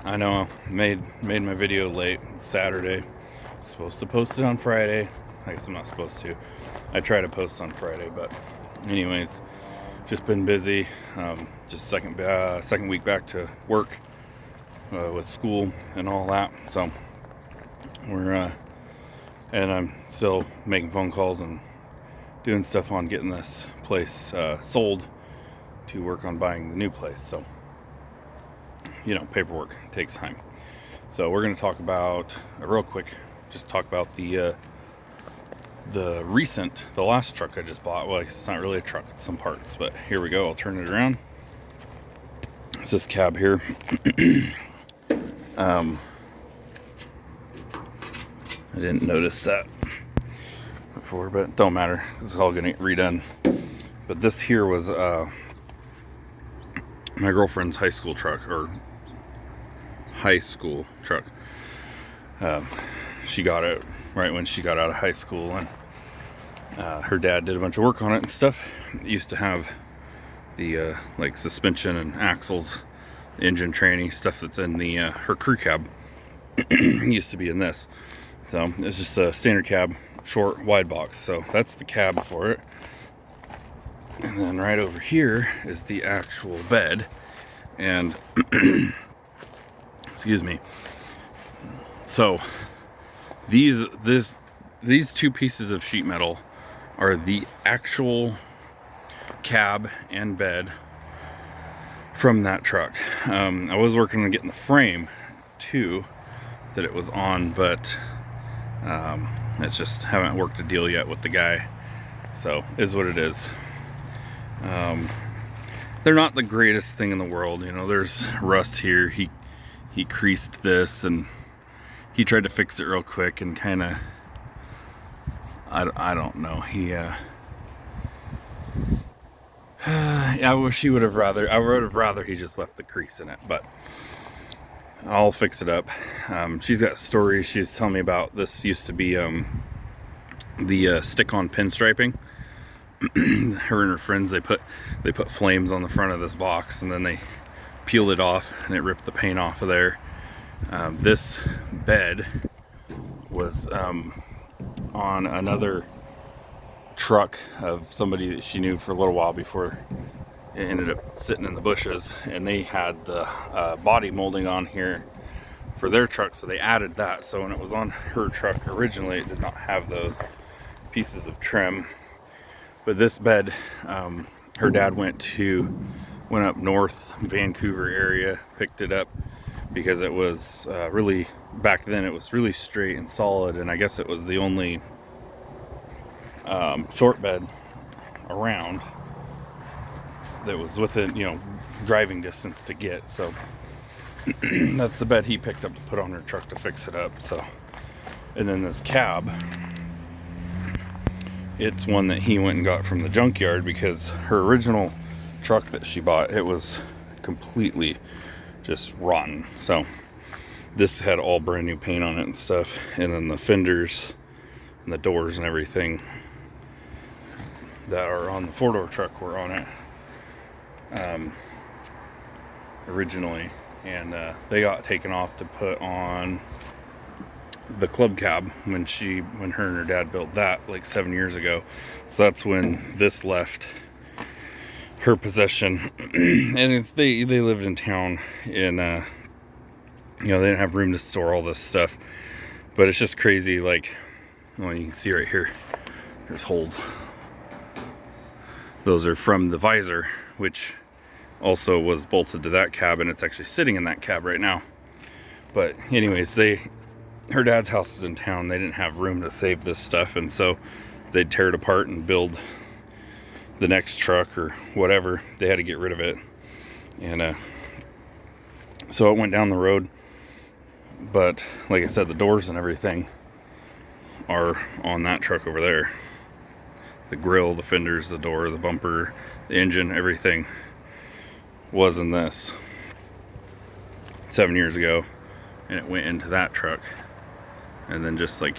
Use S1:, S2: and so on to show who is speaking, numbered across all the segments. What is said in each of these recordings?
S1: I know, made my video late. It's Saturday. Supposed to post it on Friday. I guess I'm not supposed to. I try to post on Friday, but anyways, just been busy. Just second week back to work with school and all that. So we're and I'm still making phone calls and doing stuff on getting this place sold to work on buying the new place. So paperwork takes time. So we're going to talk about real quick. Just talk about the last truck I just bought. Well, it's not really a truck, it's some parts, but here we go. I'll turn it around. It's this cab here. I didn't notice that before, but don't matter. It's all gonna get redone. But this here was my girlfriend's high school truck. She got it right when she got out of high school, and her dad did a bunch of work on it and stuff. It used to have the like suspension and axles, engine training stuff that's in the her crew cab. Used to be in this. So it's just a standard cab, short, wide box. So that's the cab for it. And then right over here is the actual bed. And excuse me. So these two pieces of sheet metal are the actual cab and bed from that truck. I was working on getting the frame too that it was on, but it's just haven't worked a deal yet with the guy. So is what it is. They're not the greatest thing in the world. There's rust here. He creased this, and he tried to fix it real quick, and kind of I don't know. I wish he would have rather. I would have rather he just left the crease in it, but I'll fix it up. She's got stories she's telling me about. This used to be the stick-on pinstriping. Her and her friends, they put flames on the front of this box, and then they peeled it off, and it ripped the paint off of there. This bed was on another truck of somebody that she knew for a little while before it ended up sitting in the bushes, and they had the body molding on here for their truck, so they added that. So when it was on her truck originally, it did not have those pieces of trim. But this bed, her dad went up north, Vancouver area, picked it up because it was really, back then it was really straight and solid, and I guess it was the only short bed around that was within driving distance to get. So that's the bed he picked up to put on her truck to fix it up. So, and then this cab, it's one that he went and got from the junkyard, because her original truck that she bought, it was completely just rotten. So this had all brand new paint on it and stuff, and then the fenders and the doors and everything that are on the four-door truck were on it originally, and they got taken off to put on the club cab when her and her dad built that like 7 years ago. So that's when this left her possession. And they lived in town, and they didn't have room to store all this stuff. But it's just crazy. Like, well, you can see right here, there's holes. Those are from the visor, which also was bolted to that cab, and it's actually sitting in that cab right now. But anyways, her dad's house is in town. They didn't have room to save this stuff, and so they'd tear it apart and build the next truck or whatever. They had to get rid of it, and so it went down the road. But like I said, the doors and everything are on that truck over there. The grill, the fenders, the door, the bumper, the engine, everything was in this 7 years ago, and it went into that truck. And then just like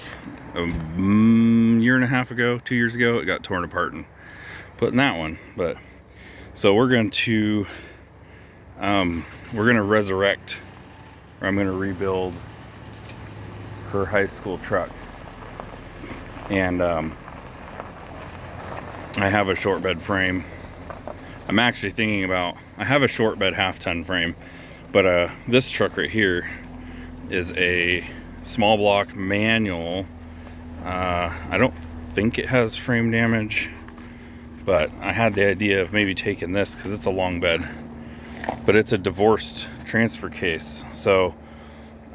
S1: a year and a half ago, 2 years ago, it got torn apart and put in that one. But so we're going to resurrect or I'm going to rebuild her high school truck. And I have a short bed frame. I'm actually thinking about, I have a short bed half-ton frame, but this truck right here is a small block manual. I don't think it has frame damage, but I had the idea of maybe taking this because it's a long bed, but it's a divorced transfer case, so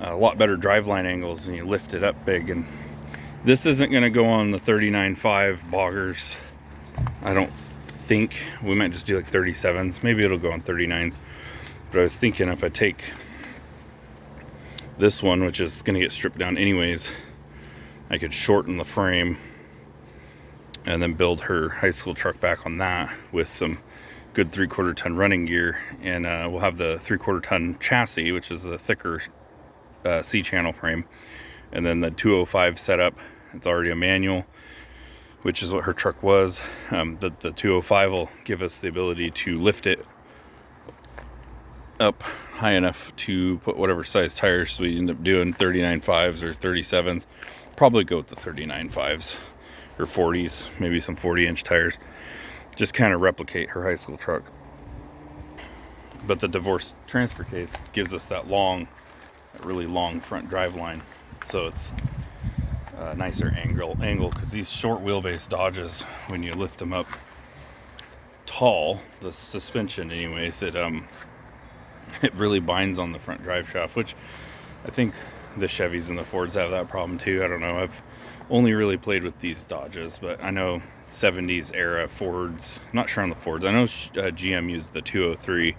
S1: a lot better driveline angles and you lift it up big. And this isn't going to go on the 39.5 boggers. I don't think. We might just do like 37s. Maybe it'll go on 39s. But I was thinking if I take this one, which is going to get stripped down anyways, I could shorten the frame and then build her high school truck back on that with some good 3/4 ton running gear. And we'll have the 3/4 ton chassis, which is a thicker C-channel frame. And then the 205 setup, it's already a manual, which is what her truck was. The 205 will give us the ability to lift it up high enough to put whatever size tires. So we end up doing 39.5s or 37s. Probably go with the 39.5s or 40s, maybe some 40-inch tires. Just kind of replicate her high school truck. But the divorce transfer case gives us that really long front drive line. So it's a nicer angle because these short wheelbase Dodges, when you lift them up tall, the suspension anyways, it really binds on the front drive shaft, which I think the Chevys and the Fords have that problem too. I don't know, I've only really played with these Dodges, but I know 70s era Fords, I'm not sure on the Fords. I know GM used the 203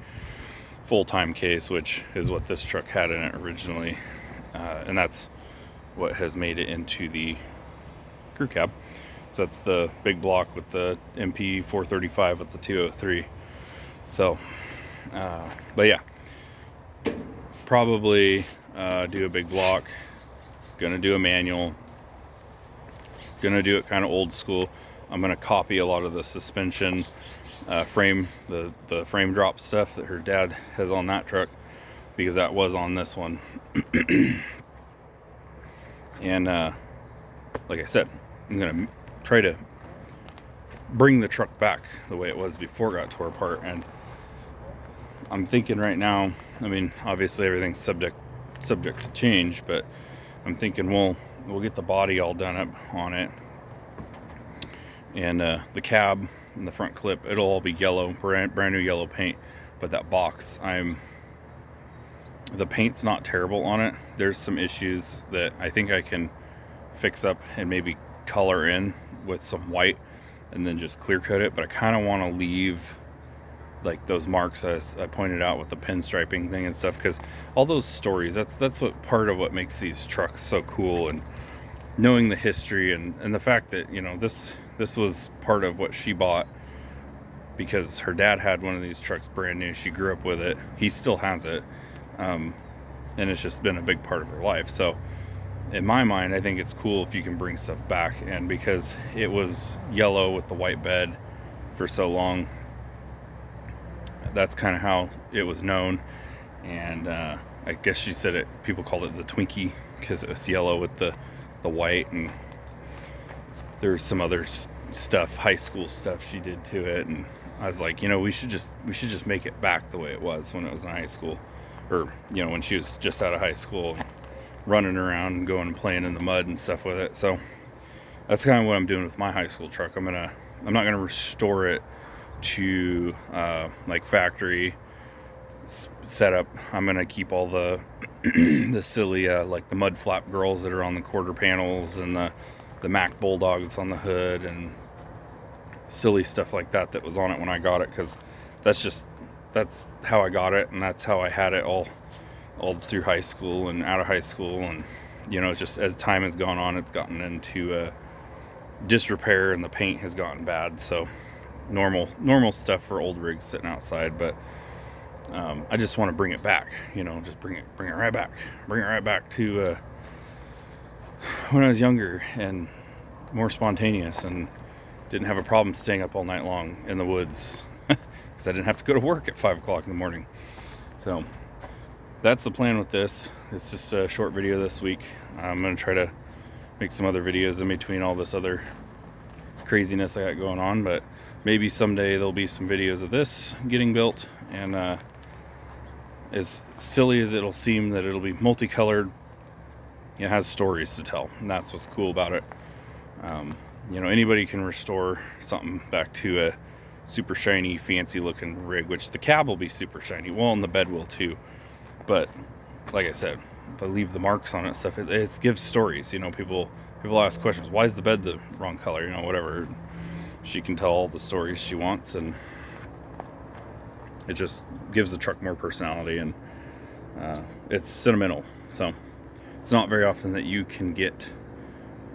S1: full-time case, which is what this truck had in it originally, and that's what has made it into the crew cab. So that's the big block with the MP 435 with the 203. So but yeah, probably do a big block, gonna do a manual, gonna do it kind of old school. I'm gonna copy a lot of the suspension frame, the frame drop stuff that her dad has on that truck, because that was on this one. And like I said, I'm gonna try to bring the truck back the way it was before it got tore apart. And I'm thinking right now, I mean, obviously everything's subject to change, but I'm thinking we'll get the body all done up on it, and the cab and the front clip, it'll all be yellow, brand new yellow paint. But that box, the paint's not terrible on it. There's some issues that I think I can fix up and maybe color in with some white and then just clear coat it. But I kind of want to leave like those marks as I pointed out with the pinstriping thing and stuff, because all those stories, that's what part of what makes these trucks so cool. And knowing the history and the fact that, you know, this was part of what she bought because her dad had one of these trucks brand new. She grew up with it. He still has it. And it's just been a big part of her life. So in my mind, I think it's cool if you can bring stuff back. And because it was yellow with the white bed for so long, that's kind of how it was known. And I guess she said it, people called it the Twinkie because it was yellow with the white. And there's some other stuff, high school stuff she did to it. And I was like, you know, we should just make it back the way it was when it was in high school. Or, you know, when she was just out of high school, running around and going and playing in the mud and stuff with it. So that's kind of what I'm doing with my high school truck. I'm not gonna restore it to like factory setup. I'm gonna keep all the the silly like the mud flap girls that are on the quarter panels, and the Mack Bulldog that's on the hood, and silly stuff like that was on it when I got it, because that's how I got it, and that's how I had it all through high school and out of high school. And you know, it's just as time has gone on, it's gotten into disrepair and the paint has gotten bad. So normal stuff for old rigs sitting outside. But I just want to bring it back, you know, just bring it right back to when I was younger and more spontaneous, and didn't have a problem staying up all night long in the woods because I didn't have to go to work at 5 o'clock in the morning. So that's the plan with this. It's just a short video this week. I'm going to try to make some other videos in between all this other craziness I got going on, but maybe someday there'll be some videos of this getting built, and as silly as it'll seem that it'll be multicolored, it has stories to tell, and that's what's cool about it. You know, anybody can restore something back to a super shiny, fancy looking rig, which the cab will be super shiny, well, and the bed will too, but like I said, if I leave the marks on it stuff, it gives stories. You know, people ask questions, why is the bed the wrong color, you know, whatever. She can tell all the stories she wants, and it just gives the truck more personality, and it's sentimental. So it's not very often that you can get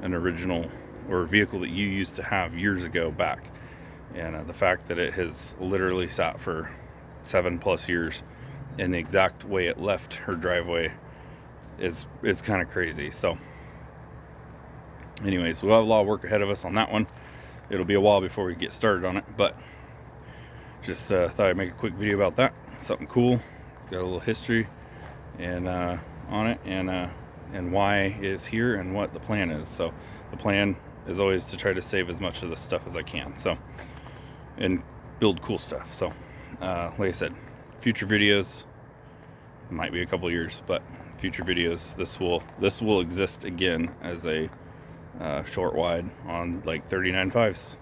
S1: an original or a vehicle that you used to have years ago back, and the fact that it has literally sat for 7+ years in the exact way it left her driveway is kind of crazy. So anyways, we'll have a lot of work ahead of us on that one. It'll be a while before we get started on it, but just thought I'd make a quick video about that. Something cool, got a little history and on it, and why it's here and what the plan is. So the plan is always to try to save as much of this stuff as I can, so, and build cool stuff. So like I said, future videos, might be a couple years, but future videos, this will exist again as a short wide on like 39.5s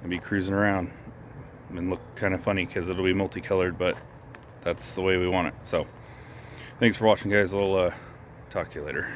S1: and be cruising around and look kind of funny because it'll be multicolored, but that's the way we want it. So thanks for watching, guys. I'll talk to you later.